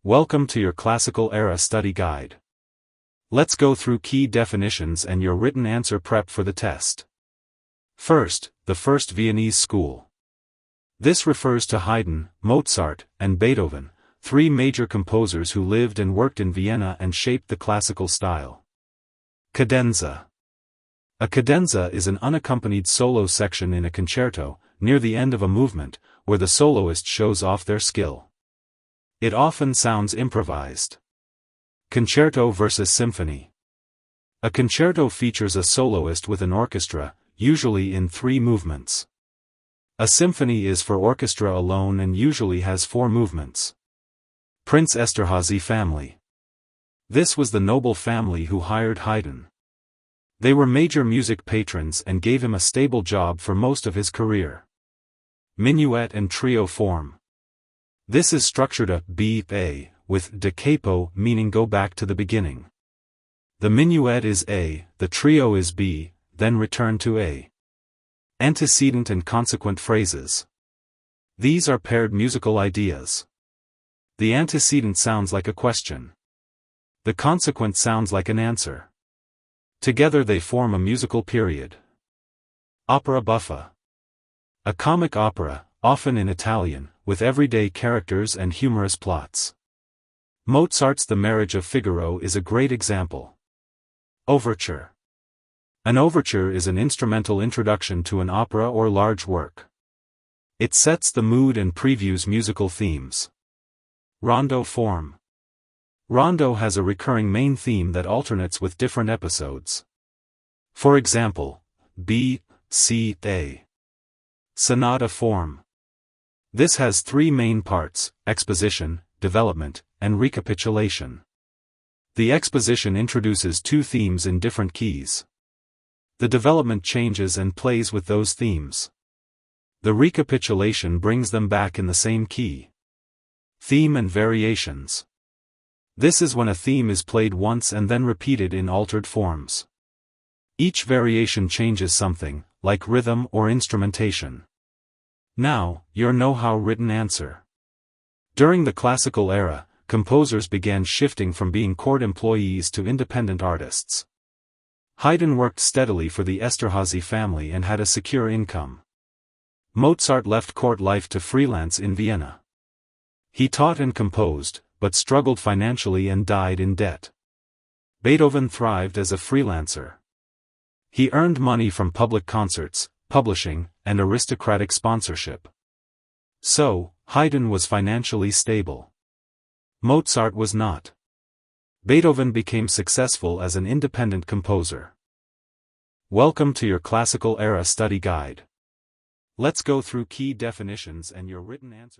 Welcome to your Classical Era Study Guide. Let's go through key definitions and your written answer prep for the test. First, the First Viennese School. This refers to Haydn, Mozart, and Beethoven, three major composers who lived and worked in Vienna and shaped the classical style. Cadenza. A cadenza is an unaccompanied solo section in a concerto, near the end of a movement, where the soloist shows off their skill. It often sounds improvised. Concerto versus symphony. A concerto features a soloist with an orchestra, usually in 3 movements. A symphony is for orchestra alone and usually has 4 movements. Prince Esterházy family. This was the noble family who hired Haydn. They were major music patrons and gave him a stable job for most of his career. Minuet and trio form. This is structured a B-A, with da capo meaning go back to the beginning. The minuet is A, the trio is B, then return to A. Antecedent and consequent phrases. These are paired musical ideas. The antecedent sounds like a question. The consequent sounds like an answer. Together they form a musical period. Opera buffa. A comic opera, often in Italian, with everyday characters and humorous plots. Mozart's The Marriage of Figaro is a great example. Overture. An overture is an instrumental introduction to an opera or large work. It sets the mood and previews musical themes. Rondo form. Rondo has a recurring main theme that alternates with different episodes. For example, B, C, A. Sonata form. This has 3 main parts: exposition, development, and recapitulation. The exposition introduces 2 themes in different keys. The development changes and plays with those themes. The recapitulation brings them back in the same key. Theme and variations. This is when a theme is played once and then repeated in altered forms. Each variation changes something, like rhythm or instrumentation. Now, your know-how written answer. During the classical era, composers began shifting from being court employees to independent artists. Haydn worked steadily for the Esterházy family and had a secure income. Mozart left court life to freelance in Vienna. He taught and composed, but struggled financially and died in debt. Beethoven thrived as a freelancer. He earned money from public concerts, publishing, and aristocratic sponsorship. So, Haydn was financially stable. Mozart was not. Beethoven became successful as an independent composer. Welcome to your Classical Era Study Guide. Let's go through key definitions and your written answer.